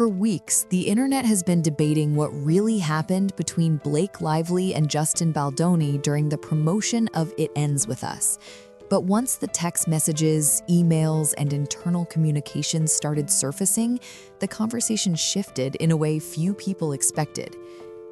For weeks, the internet has been debating what really happened between Blake Lively and Justin Baldoni during the promotion of It Ends With Us. But once the text messages, emails, and internal communications started surfacing, the conversation shifted in a way few people expected.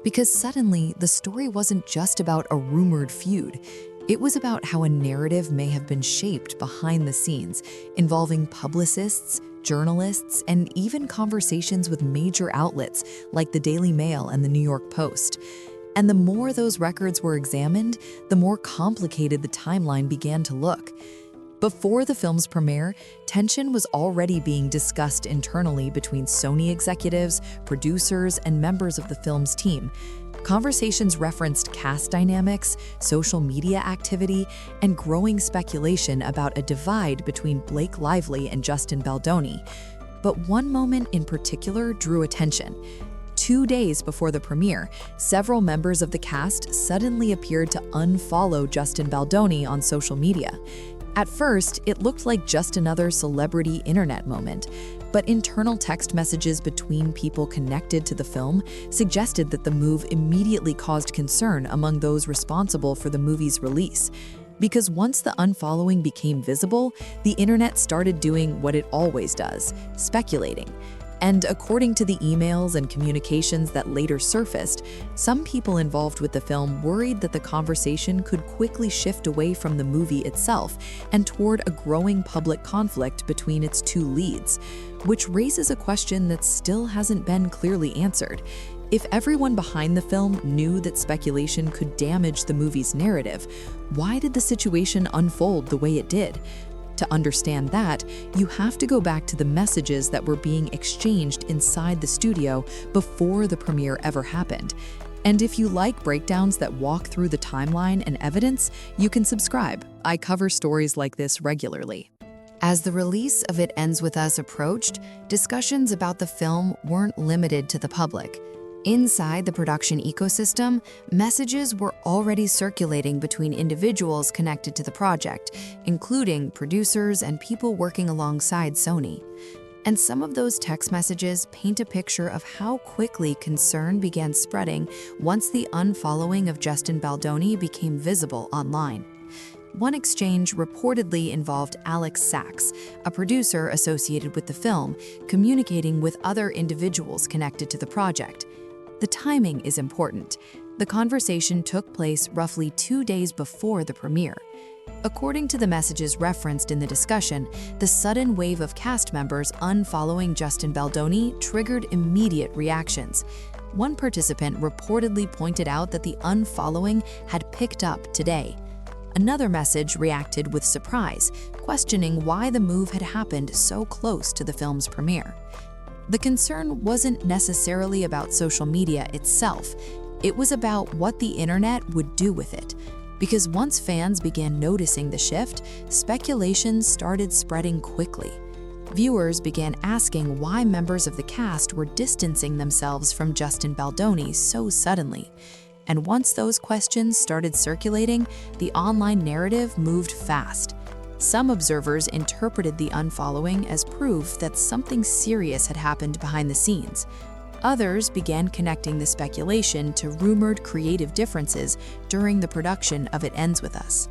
Because suddenly, the story wasn't just about a rumored feud. It was about how a narrative may have been shaped behind the scenes, involving publicists, journalists, and even conversations with major outlets like the Daily Mail and the New York Post. And the more those records were examined, the more complicated the timeline began to look. Before the film's premiere, tension was already being discussed internally between Sony executives, producers, and members of the film's team. Conversations referenced cast dynamics, social media activity, and growing speculation about a divide between Blake Lively and Justin Baldoni. But one moment in particular drew attention. 2 days before the premiere, several members of the cast suddenly appeared to unfollow Justin Baldoni on social media. At first, it looked like just another celebrity internet moment, but internal text messages between people connected to the film suggested that the move immediately caused concern among those responsible for the movie's release. Because once the unfollowing became visible, the internet started doing what it always does, speculating. And according to the emails and communications that later surfaced, some people involved with the film worried that the conversation could quickly shift away from the movie itself and toward a growing public conflict between its two leads, which raises a question that still hasn't been clearly answered. If everyone behind the film knew that speculation could damage the movie's narrative, why did the situation unfold the way it did? To understand that, you have to go back to the messages that were being exchanged inside the studio before the premiere ever happened. And if you like breakdowns that walk through the timeline and evidence, you can subscribe. I cover stories like this regularly. As the release of It Ends With Us approached, discussions about the film weren't limited to the public. Inside the production ecosystem, messages were already circulating between individuals connected to the project, including producers and people working alongside Sony. And some of those text messages paint a picture of how quickly concern began spreading once the unfollowing of Justin Baldoni became visible online. One exchange reportedly involved Alex Sachs, a producer associated with the film, communicating with other individuals connected to the project. The timing is important. The conversation took place roughly 2 days before the premiere. According to the messages referenced in the discussion, the sudden wave of cast members unfollowing Justin Baldoni triggered immediate reactions. One participant reportedly pointed out that the unfollowing had picked up today. Another message reacted with surprise, questioning why the move had happened so close to the film's premiere. The concern wasn't necessarily about social media itself. It was about what the internet would do with it. Because once fans began noticing the shift, speculations started spreading quickly. Viewers began asking why members of the cast were distancing themselves from Justin Baldoni so suddenly. And once those questions started circulating, the online narrative moved fast. Some observers interpreted the unfollowing as proof that something serious had happened behind the scenes. Others began connecting the speculation to rumored creative differences during the production of It Ends With Us.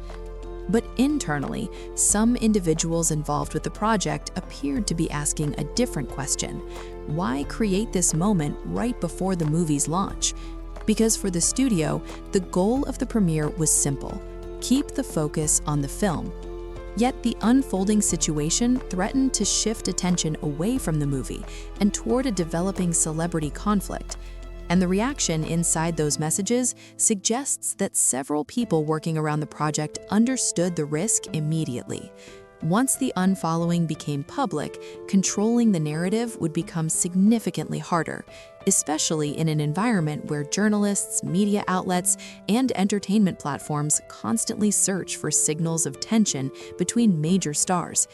But internally, some individuals involved with the project appeared to be asking a different question. Why create this moment right before the movie's launch? Because for the studio, the goal of the premiere was simple: keep the focus on the film. Yet the unfolding situation threatened to shift attention away from the movie and toward a developing celebrity conflict. And the reaction inside those messages suggests that several people working around the project understood the risk immediately. Once the unfollowing became public, controlling the narrative would become significantly harder, especially in an environment where journalists, media outlets, and entertainment platforms constantly search for signals of tension between major stars.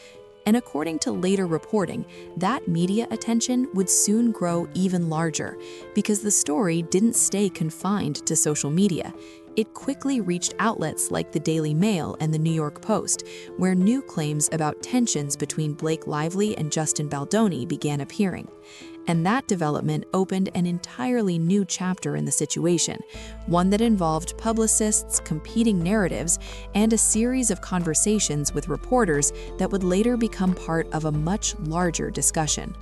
And according to later reporting, that media attention would soon grow even larger because the story didn't stay confined to social media. It quickly reached outlets like the Daily Mail and the New York Post, where new claims about tensions between Blake Lively and Justin Baldoni began appearing. And that development opened an entirely new chapter in the situation, one that involved publicists, competing narratives, and a series of conversations with reporters that would later become part of a much larger discussion.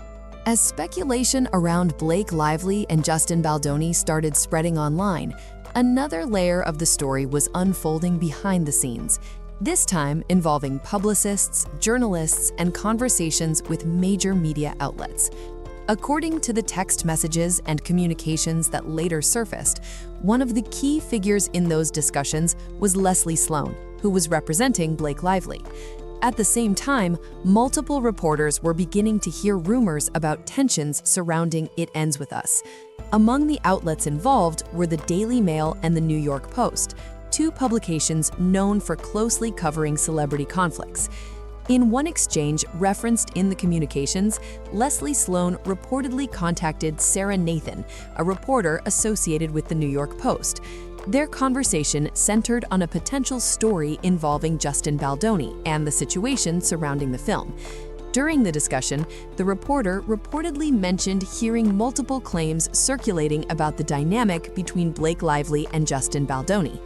As speculation around Blake Lively and Justin Baldoni started spreading online, another layer of the story was unfolding behind the scenes, this time involving publicists, journalists, and conversations with major media outlets. According to the text messages and communications that later surfaced, one of the key figures in those discussions was Leslie Sloan, who was representing Blake Lively. At the same time, multiple reporters were beginning to hear rumors about tensions surrounding It Ends With Us. Among the outlets involved were the Daily Mail and the New York Post, two publications known for closely covering celebrity conflicts. In one exchange referenced in the communications, Leslie Sloan reportedly contacted Sarah Nathan, a reporter associated with the New York Post. Their conversation centered on a potential story involving Justin Baldoni and the situation surrounding the film. During the discussion, the reporter reportedly mentioned hearing multiple claims circulating about the dynamic between Blake Lively and Justin Baldoni.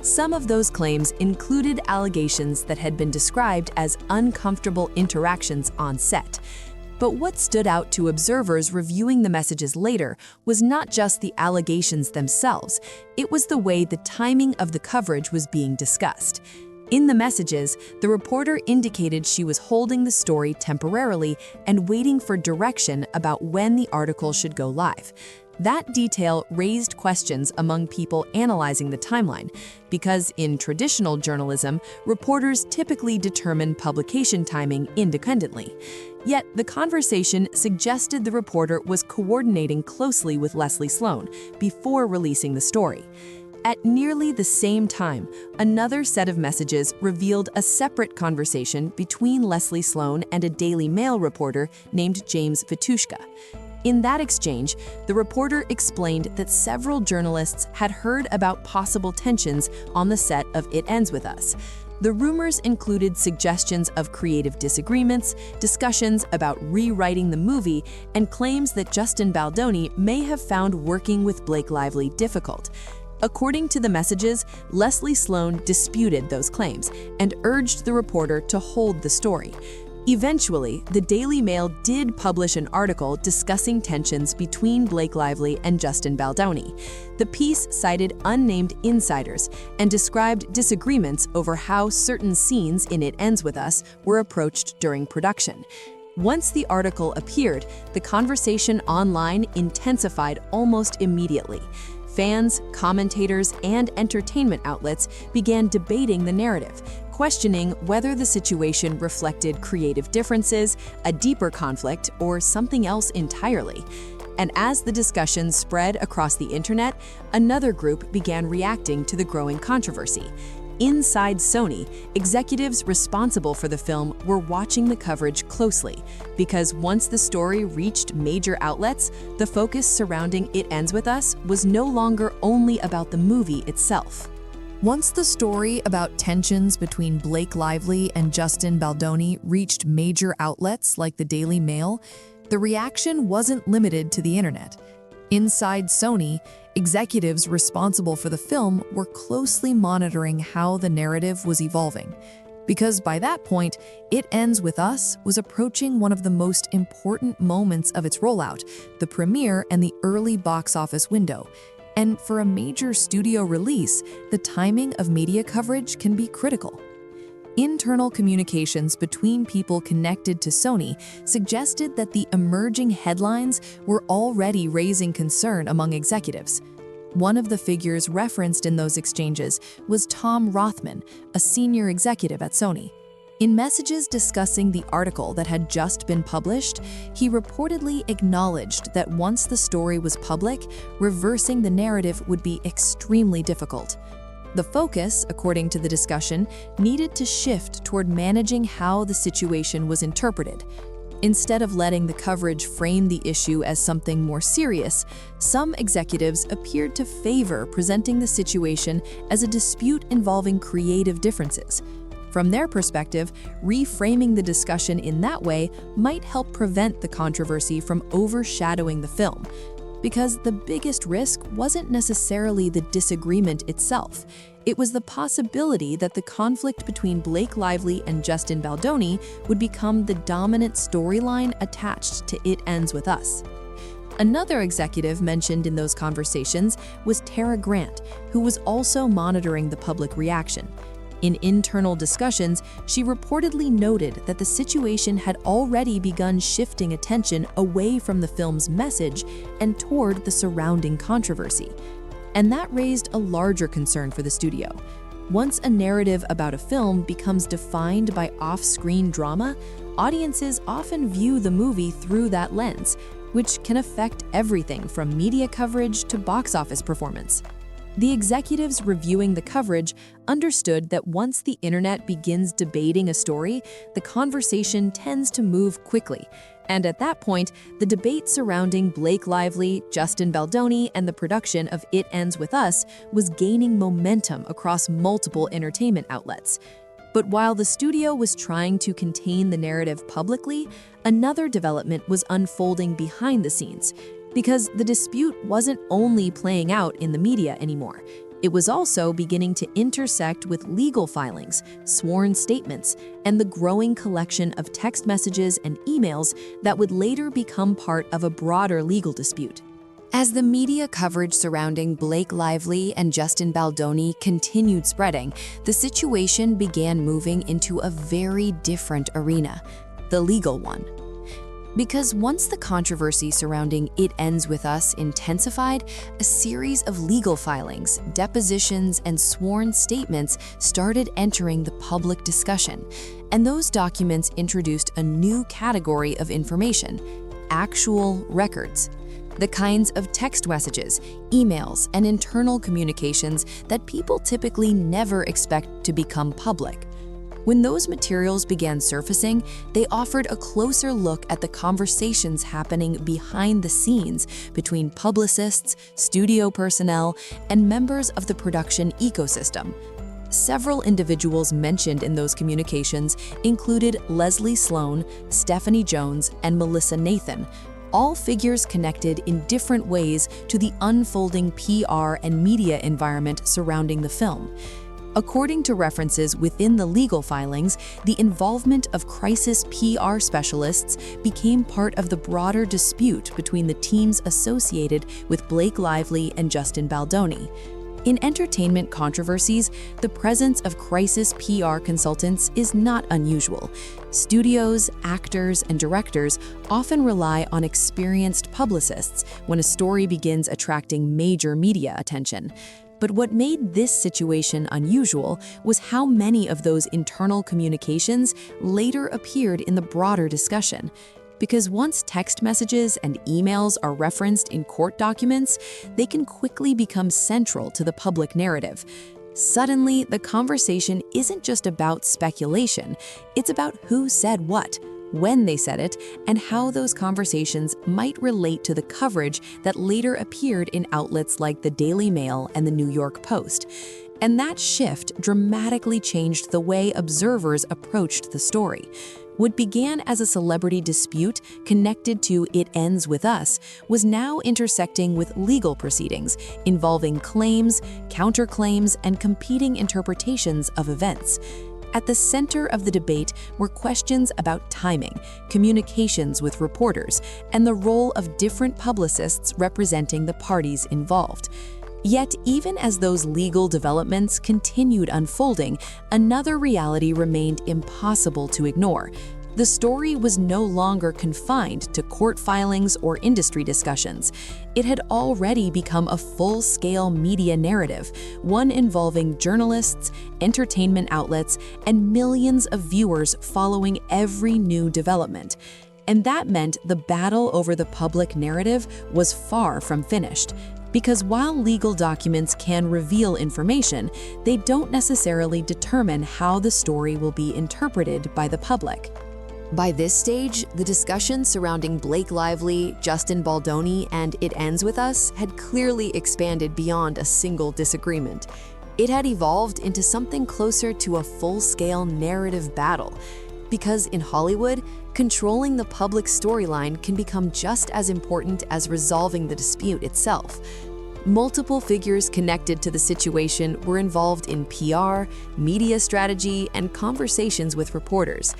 Some of those claims included allegations that had been described as uncomfortable interactions on set. But what stood out to observers reviewing the messages later was not just the allegations themselves, it was the way the timing of the coverage was being discussed. In the messages, the reporter indicated she was holding the story temporarily and waiting for direction about when the article should go live. That detail raised questions among people analyzing the timeline, because in traditional journalism, reporters typically determine publication timing independently. Yet the conversation suggested the reporter was coordinating closely with Leslie Sloan before releasing the story. At nearly the same time, another set of messages revealed a separate conversation between Leslie Sloan and a Daily Mail reporter named James Vitushka. In that exchange, the reporter explained that several journalists had heard about possible tensions on the set of It Ends With Us. The rumors included suggestions of creative disagreements, discussions about rewriting the movie, and claims that Justin Baldoni may have found working with Blake Lively difficult. According to the messages, Leslie Sloan disputed those claims and urged the reporter to hold the story. Eventually, the Daily Mail did publish an article discussing tensions between Blake Lively and Justin Baldoni. The piece cited unnamed insiders and described disagreements over how certain scenes in It Ends With Us were approached during production. Once the article appeared, the conversation online intensified almost immediately. Fans, commentators, and entertainment outlets began debating the narrative, questioning whether the situation reflected creative differences, a deeper conflict, or something else entirely. And as the discussion spread across the internet, another group began reacting to the growing controversy. Inside Sony, executives responsible for the film were watching the coverage closely, because once the story reached major outlets, the focus surrounding It Ends With Us was no longer only about the movie itself. Once the story about tensions between Blake Lively and Justin Baldoni reached major outlets like the Daily Mail, the reaction wasn't limited to the internet. Inside Sony, executives responsible for the film were closely monitoring how the narrative was evolving. Because by that point, It Ends With Us was approaching one of the most important moments of its rollout, the premiere and the early box office window. And for a major studio release, the timing of media coverage can be critical. Internal communications between people connected to Sony suggested that the emerging headlines were already raising concern among executives. One of the figures referenced in those exchanges was Tom Rothman, a senior executive at Sony. In messages discussing the article that had just been published, he reportedly acknowledged that once the story was public, reversing the narrative would be extremely difficult. The focus, according to the discussion, needed to shift toward managing how the situation was interpreted. Instead of letting the coverage frame the issue as something more serious, some executives appeared to favor presenting the situation as a dispute involving creative differences. From their perspective, reframing the discussion in that way might help prevent the controversy from overshadowing the film. Because the biggest risk wasn't necessarily the disagreement itself. It was the possibility that the conflict between Blake Lively and Justin Baldoni would become the dominant storyline attached to It Ends With Us. Another executive mentioned in those conversations was Tara Grant, who was also monitoring the public reaction. In internal discussions, she reportedly noted that the situation had already begun shifting attention away from the film's message and toward the surrounding controversy. And that raised a larger concern for the studio. Once a narrative about a film becomes defined by off-screen drama, audiences often view the movie through that lens, which can affect everything from media coverage to box office performance. The executives reviewing the coverage understood that once the internet begins debating a story, the conversation tends to move quickly. And at that point, the debate surrounding Blake Lively, Justin Baldoni, and the production of It Ends With Us was gaining momentum across multiple entertainment outlets. But while the studio was trying to contain the narrative publicly, another development was unfolding behind the scenes. Because the dispute wasn't only playing out in the media anymore. It was also beginning to intersect with legal filings, sworn statements, and the growing collection of text messages and emails that would later become part of a broader legal dispute. As the media coverage surrounding Blake Lively and Justin Baldoni continued spreading, the situation began moving into a very different arena, the legal one. Because once the controversy surrounding It Ends With Us intensified, a series of legal filings, depositions, and sworn statements started entering the public discussion. And those documents introduced a new category of information: actual records. The kinds of text messages, emails, and internal communications that people typically never expect to become public. When those materials began surfacing, they offered a closer look at the conversations happening behind the scenes between publicists, studio personnel, and members of the production ecosystem. Several individuals mentioned in those communications included Leslie Sloan, Stephanie Jones, and Melissa Nathan, all figures connected in different ways to the unfolding PR and media environment surrounding the film. According to references within the legal filings, the involvement of crisis PR specialists became part of the broader dispute between the teams associated with Blake Lively and Justin Baldoni. In entertainment controversies, the presence of crisis PR consultants is not unusual. Studios, actors, and directors often rely on experienced publicists when a story begins attracting major media attention. But what made this situation unusual was how many of those internal communications later appeared in the broader discussion. Because once text messages and emails are referenced in court documents, they can quickly become central to the public narrative. Suddenly, the conversation isn't just about speculation, it's about who said what, when they said it, and how those conversations might relate to the coverage that later appeared in outlets like the Daily Mail and the New York Post. And that shift dramatically changed the way observers approached the story. What began as a celebrity dispute connected to It Ends With Us was now intersecting with legal proceedings involving claims, counterclaims, and competing interpretations of events. At the center of the debate were questions about timing, communications with reporters, and the role of different publicists representing the parties involved. Yet, even as those legal developments continued unfolding, another reality remained impossible to ignore. The story was no longer confined to court filings or industry discussions. It had already become a full-scale media narrative, one involving journalists, entertainment outlets, and millions of viewers following every new development. And that meant the battle over the public narrative was far from finished. Because while legal documents can reveal information, they don't necessarily determine how the story will be interpreted by the public. By this stage, the discussion surrounding Blake Lively, Justin Baldoni, and It Ends With Us had clearly expanded beyond a single disagreement. It had evolved into something closer to a full-scale narrative battle. Because in Hollywood, controlling the public storyline can become just as important as resolving the dispute itself. Multiple figures connected to the situation were involved in PR, media strategy, and conversations with reporters.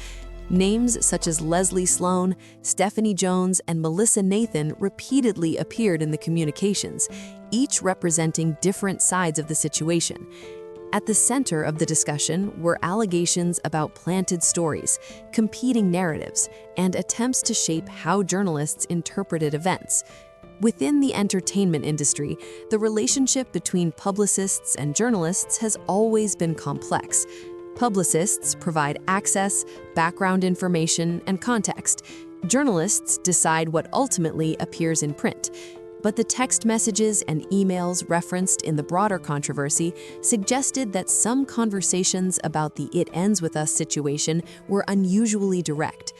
Names such as Leslie Sloan, Stephanie Jones, and Melissa Nathan repeatedly appeared in the communications, each representing different sides of the situation. At the center of the discussion were allegations about planted stories, competing narratives, and attempts to shape how journalists interpreted events. Within the entertainment industry, the relationship between publicists and journalists has always been complex. Publicists provide access, background information, and context. Journalists decide what ultimately appears in print. But the text messages and emails referenced in the broader controversy suggested that some conversations about the "it ends with us" situation were unusually direct.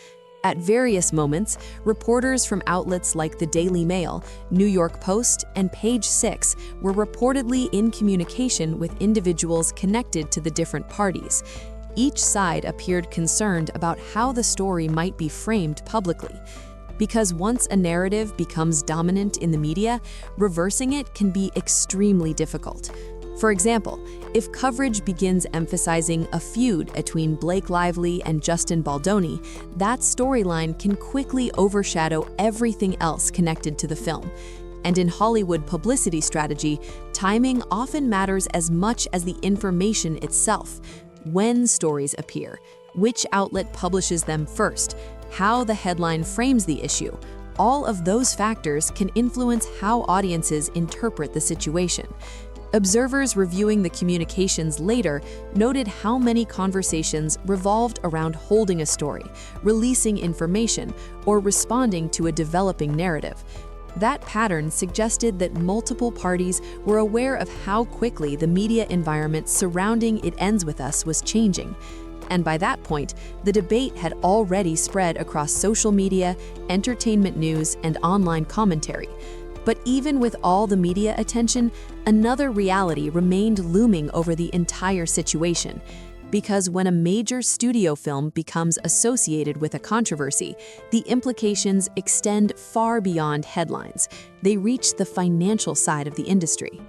At various moments, reporters from outlets like the Daily Mail, New York Post, and Page Six were reportedly in communication with individuals connected to the different parties. Each side appeared concerned about how the story might be framed publicly. Because once a narrative becomes dominant in the media, reversing it can be extremely difficult. For example, if coverage begins emphasizing a feud between Blake Lively and Justin Baldoni, that storyline can quickly overshadow everything else connected to the film. And in Hollywood publicity strategy, timing often matters as much as the information itself. When stories appear, which outlet publishes them first, how the headline frames the issue, all of those factors can influence how audiences interpret the situation. Observers reviewing the communications later noted how many conversations revolved around holding a story, releasing information, or responding to a developing narrative. That pattern suggested that multiple parties were aware of how quickly the media environment surrounding "It Ends With Us" was changing. And by that point, the debate had already spread across social media, entertainment news, and online commentary. But even with all the media attention, another reality remained looming over the entire situation. Because when a major studio film becomes associated with a controversy, the implications extend far beyond headlines. They reach the financial side of the industry.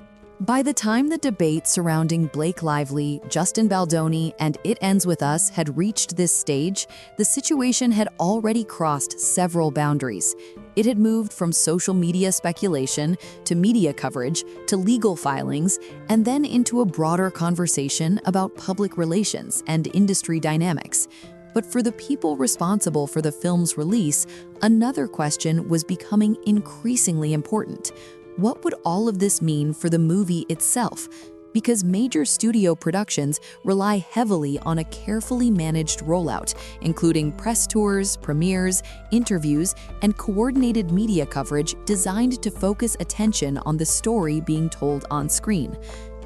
By the time the debate surrounding Blake Lively, Justin Baldoni, and "It Ends With Us" had reached this stage, the situation had already crossed several boundaries. It had moved from social media speculation to media coverage to legal filings, and then into a broader conversation about public relations and industry dynamics. But for the people responsible for the film's release, another question was becoming increasingly important. What would all of this mean for the movie itself? Because major studio productions rely heavily on a carefully managed rollout, including press tours, premieres, interviews, and coordinated media coverage designed to focus attention on the story being told on screen.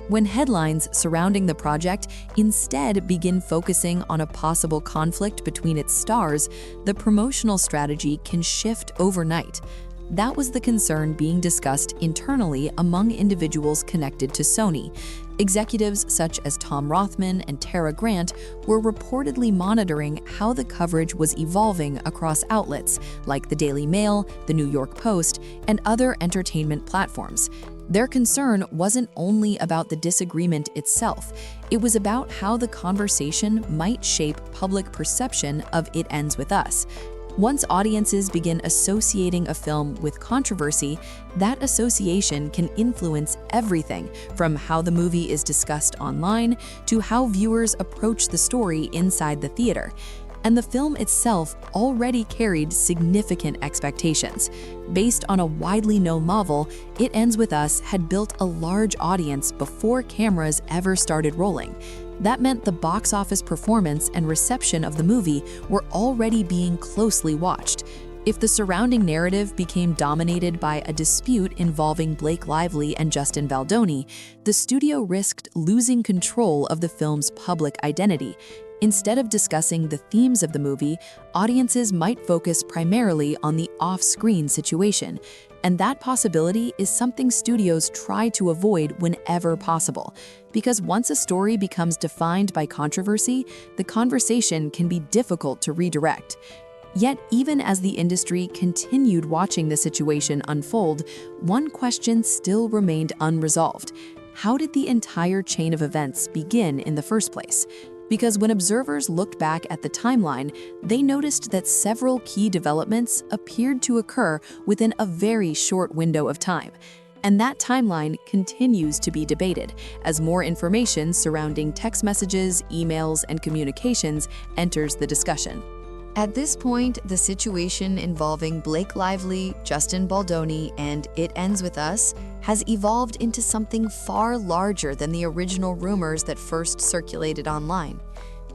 When headlines surrounding the project instead begin focusing on a possible conflict between its stars, the promotional strategy can shift overnight. That was the concern being discussed internally among individuals connected to Sony. Executives such as Tom Rothman and Tara Grant were reportedly monitoring how the coverage was evolving across outlets like the Daily Mail, the New York Post, and other entertainment platforms. Their concern wasn't only about the disagreement itself, it was about how the conversation might shape public perception of "It Ends With Us." Once audiences begin associating a film with controversy, that association can influence everything from how the movie is discussed online to how viewers approach the story inside the theater. And the film itself already carried significant expectations. Based on a widely known novel, "It Ends With Us" had built a large audience before cameras ever started rolling. That meant the box office performance and reception of the movie were already being closely watched. If the surrounding narrative became dominated by a dispute involving Blake Lively and Justin Baldoni, the studio risked losing control of the film's public identity. Instead of discussing the themes of the movie, audiences might focus primarily on the off-screen situation. And that possibility is something studios try to avoid whenever possible, because once a story becomes defined by controversy, the conversation can be difficult to redirect. Yet, even as the industry continued watching the situation unfold, one question still remained unresolved. How did the entire chain of events begin in the first place? Because when observers looked back at the timeline, they noticed that several key developments appeared to occur within a very short window of time. And that timeline continues to be debated as more information surrounding text messages, emails, and communications enters the discussion. At this point, the situation involving Blake Lively, Justin Baldoni, and It Ends With Us has evolved into something far larger than the original rumors that first circulated online.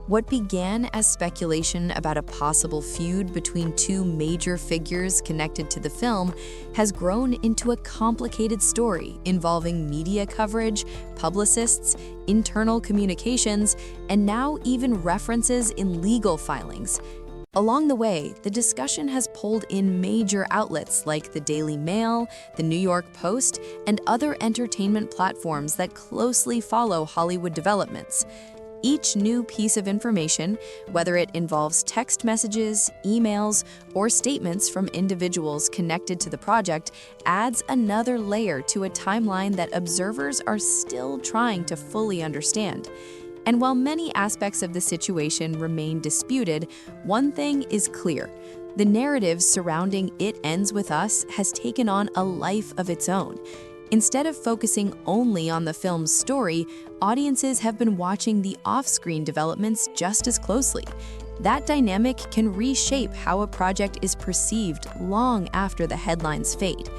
What began as speculation about a possible feud between two major figures connected to the film has grown into a complicated story involving media coverage, publicists, internal communications, and now even references in legal filings. Along the way, the discussion has pulled in major outlets like the Daily Mail, the New York Post, and other entertainment platforms that closely follow Hollywood developments. Each new piece of information, whether it involves text messages, emails, or statements from individuals connected to the project, adds another layer to a timeline that observers are still trying to fully understand. And while many aspects of the situation remain disputed, one thing is clear. The narrative surrounding It Ends With Us has taken on a life of its own. Instead of focusing only on the film's story, audiences have been watching the off-screen developments just as closely. That dynamic can reshape how a project is perceived long after the headlines fade.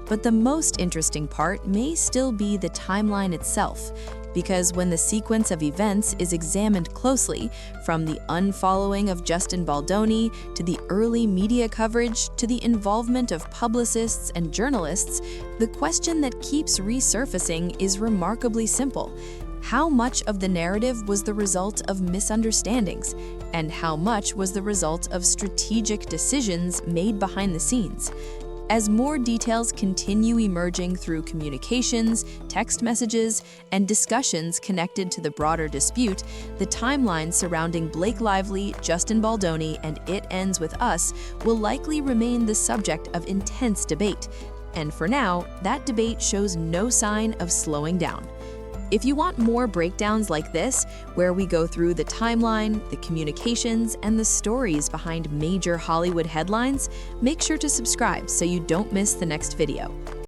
But the most interesting part may still be the timeline itself. Because when the sequence of events is examined closely, from the unfollowing of Justin Baldoni to the early media coverage to the involvement of publicists and journalists, the question that keeps resurfacing is remarkably simple. How much of the narrative was the result of misunderstandings, and how much was the result of strategic decisions made behind the scenes? As more details continue emerging through communications, text messages, and discussions connected to the broader dispute, the timeline surrounding Blake Lively, Justin Baldoni, and It Ends With Us will likely remain the subject of intense debate. And for now, that debate shows no sign of slowing down. If you want more breakdowns like this, where we go through the timeline, the communications, and the stories behind major Hollywood headlines, make sure to subscribe so you don't miss the next video.